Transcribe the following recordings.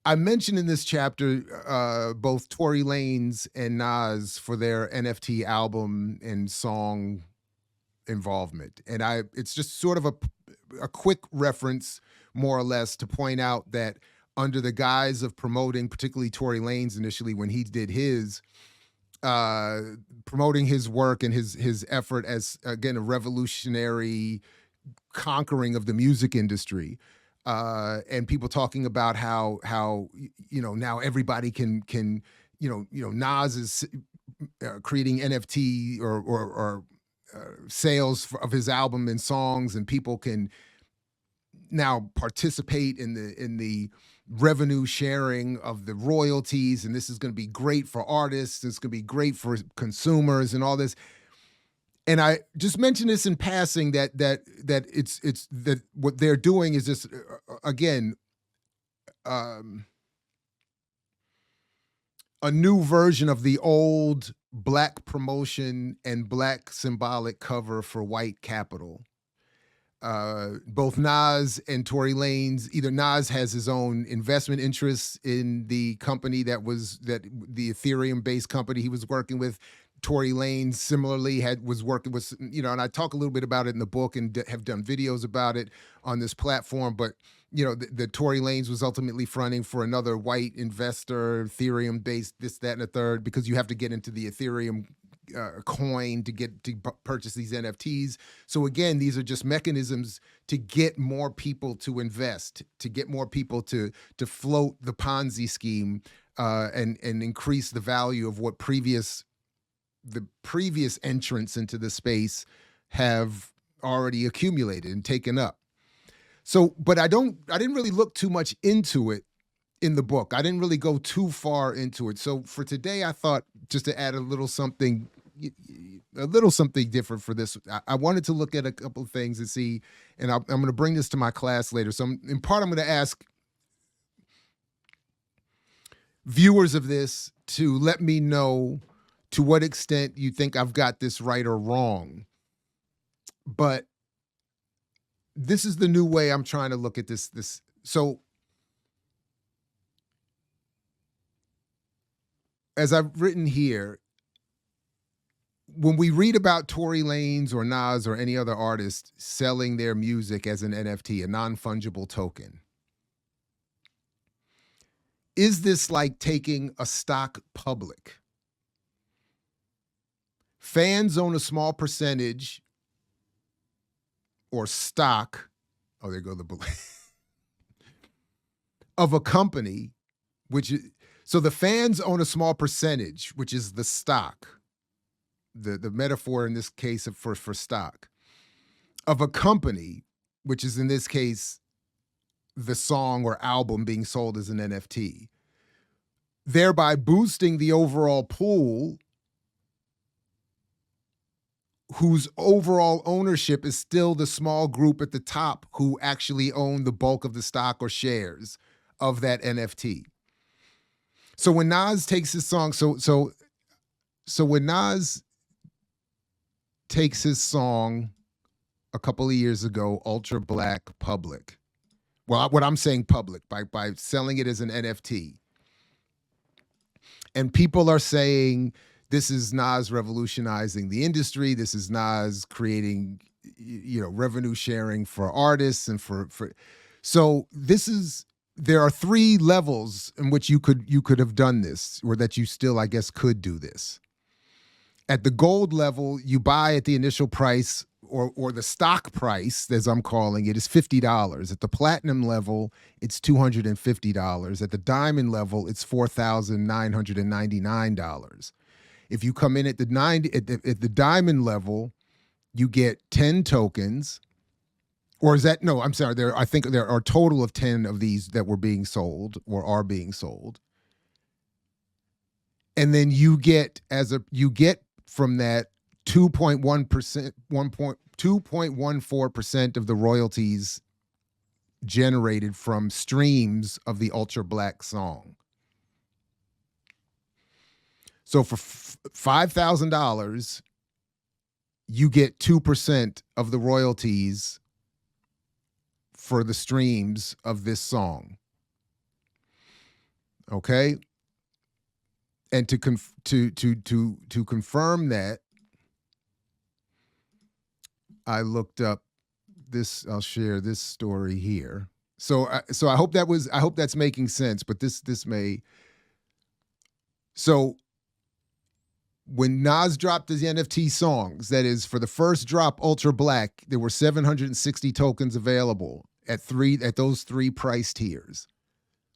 I mentioned in this chapter both Tory Lanez and Nas for their NFT album and song involvement, and it's just sort of a quick reference, more or less, to point out that under the guise of promoting, particularly Tory Lanez initially when he did his, uh, promoting his work and his effort as again a revolutionary conquering of the music industry, and people talking about how now everybody can Nas is creating NFT or sales of his album and songs, and people can now participate in the revenue sharing of the royalties, and this is going to be great for artists, it's going to be great for consumers and all this. And I just mentioned this in passing that it's that what they're doing is just again um, a new version of the old black promotion and black symbolic cover for white capital. Both Nas and Tory Lanez, either Nas has his own investment interests in the company that the Ethereum based company he was working with. Tory Lanez similarly was working with, and I talk a little bit about it in the book and have done videos about it on this platform. But the Tory Lanez was ultimately fronting for another white investor, Ethereum based, this, that, and a third, because you have to get into the Ethereum coin to purchase these NFTs. So again, these are just mechanisms to get more people to invest, to get more people to float the Ponzi scheme, and increase the value of what the previous entrants into the space have already accumulated and taken up. So, but I didn't really look too much into it in the book. I didn't really go too far into it. So for today, I thought just to add a little something different for this. I wanted to look at a couple of things and see, and I'm going to bring this to my class later. So in part, I'm going to ask viewers of this to let me know to what extent you think I've got this right or wrong. But this is the new way I'm trying to look at this. So as I've written here, when we read about Tory Lanez or Nas or any other artist selling their music as an NFT, a non-fungible token, is this like taking a stock public? Fans own a small percentage or stock, oh, there go the bullet, of a company, so the fans own a small percentage, which is the stock, the metaphor in this case for stock, of a company, which is in this case the song or album being sold as an NFT, thereby boosting the overall pool whose overall ownership is still the small group at the top who actually own the bulk of the stock or shares of that NFT. So when Nas takes his song, so when Nas takes his song a couple of years ago, Ultra Black, public. Well, what I'm saying public by selling it as an NFT. And people are saying this is Nas revolutionizing the industry. This is Nas creating, revenue sharing for artists and for. So there are three levels in which you could have done this, or that you still, I guess, could do this. At the gold level, you buy at the initial price, or the stock price, as I'm calling it, is $50. At the platinum level, it's $250. At the diamond level, it's $4,999. If you come in at the diamond level, you get 10 tokens. Or is that, no, I'm sorry, I think there are a total of 10 of these that were being sold or are being sold. And then you get from that 2.14% of the royalties generated from streams of the Ultra Black song. So for $5,000, you get 2% of the royalties for the streams of this song. Okay. And to confirm that, I looked up this. I'll share this story here. So I hope that's making sense. But this may. So when Nas dropped his NFT songs, that is for the first drop, Ultra Black, there were 760 tokens available at those three price tiers.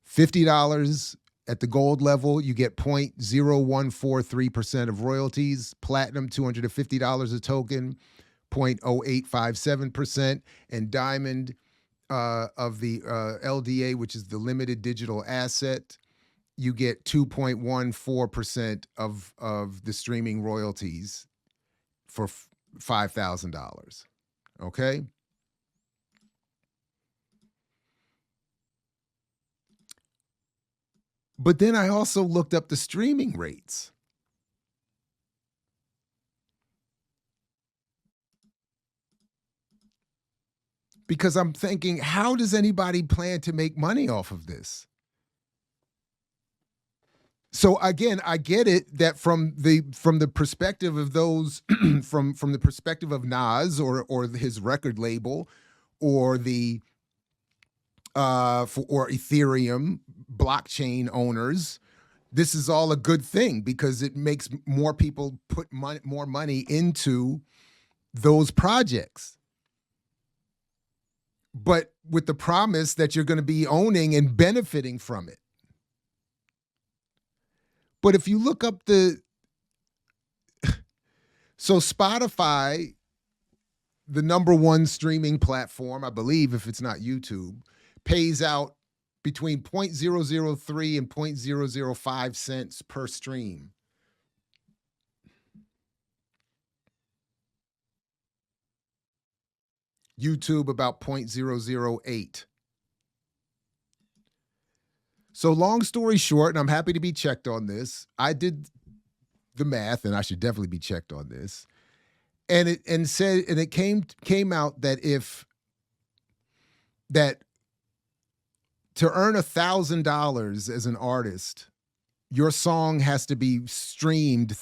$50 at the gold level, you get 0.0143% of royalties. Platinum, $250 a token, 0.0857%. And diamond of the LDA, which is the limited digital asset, you get 2.14% of the streaming royalties for $5,000. Okay? But then I also looked up the streaming rates. Because I'm thinking, how does anybody plan to make money off of this? So again, I get it that from the perspective of those from the perspective of Nas or his record label or the or Ethereum blockchain owners, this is all a good thing because it makes more people put more money into those projects. But with the promise that you're going to be owning and benefiting from it. But if you look up so Spotify, the #1 streaming platform, I believe, if it's not YouTube, pays out between 0.003 and 0.005 cents per stream. YouTube about 0.008. So long story short, and I'm happy to be checked on this, I did the math, and I should definitely be checked on this. And it came out that to earn $1,000 as an artist, your song has to be streamed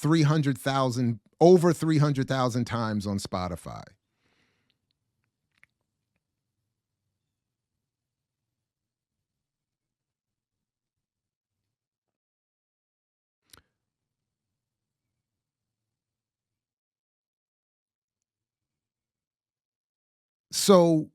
over 300,000 times on Spotify. So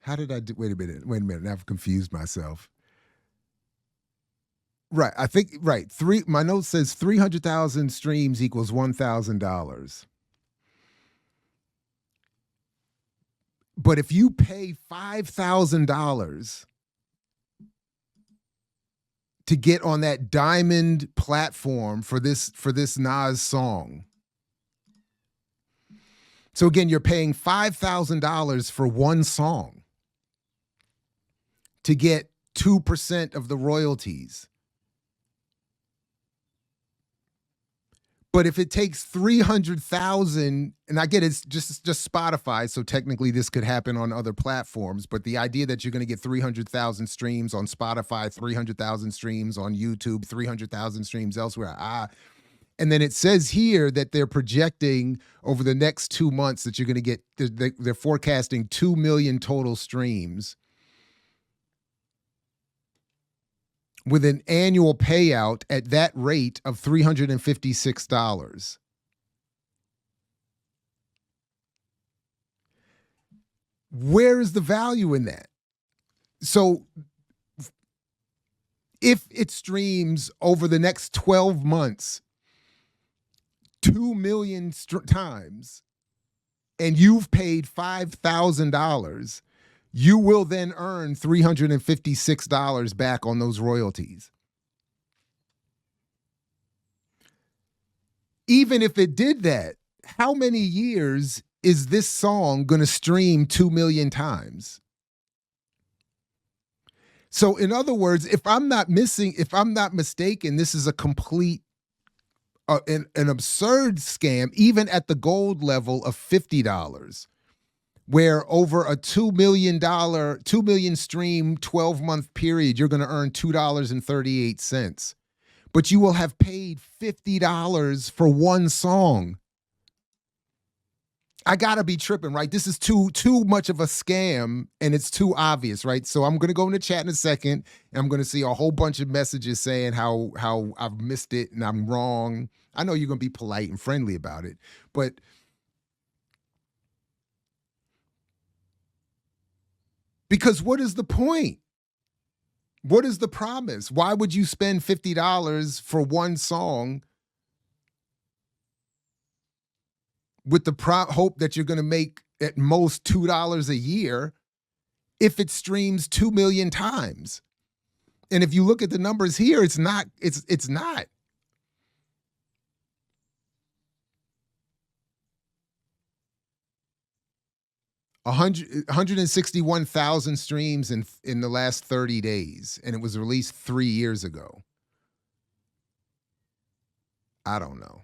how did I do? Wait a minute. I've confused myself. Right. I think, right. My note says 300,000 streams equals $1,000. But if you pay $5,000 to get on that diamond platform for this Nas song. So again, you're paying $5,000 for one song to get 2% of the royalties. But if it takes 300,000, and I get it's just Spotify, so technically this could happen on other platforms, but the idea that you're going to get 300,000 streams on Spotify, 300,000 streams on YouTube, 300,000 streams elsewhere, and then it says here that they're projecting over the next 2 months that you're going to get, they're forecasting 2 million total streams with an annual payout at that rate of $356. Where is the value in that? So if it streams over the next 12 months 2 million times and you've paid $5,000, you will then earn $356 back on those royalties. Even if it did that, how many years is this song going to stream 2 million times? So in other words, if I'm not mistaken, this is a complete an absurd scam, even at the gold level of $50, where over a $2 million stream 12-month period, you're going to earn $2.38. But you will have paid $50 for one song. I gotta be tripping, right? This is too much of a scam, and it's too obvious, right? So I'm gonna go in the chat in a second, and I'm gonna see a whole bunch of messages saying how I've missed it and I'm wrong. I know you're gonna be polite and friendly about it, but because what is the point? What is the promise? Why would you spend $50 for one song with the hope that you're going to make at most $2 a year if it streams 2 million times? And if you look at the numbers here, it's not. 161,000 streams in the last 30 days, and it was released 3 years ago. I don't know.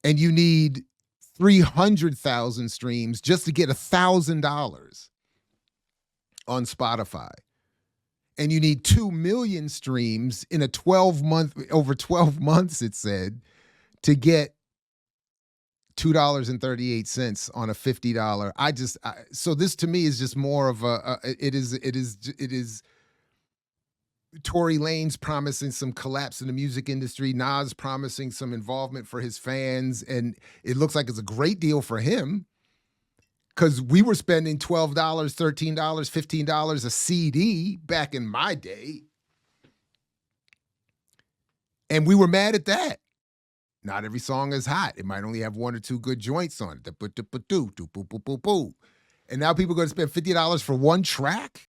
And you need 300,000 streams just to get $1,000 on Spotify. And you need 2 million streams in over 12 months, it said, to get $2.38 on a $50. So this to me is just more of it is Tory Lanez promising some collapse in the music industry, Nas promising some involvement for his fans, and it looks like it's a great deal for him because we were spending $12, $13, $15 a CD back in my day, and we were mad at that. Not every song is hot. It might only have one or two good joints on it. And now people are going to spend $50 for one track?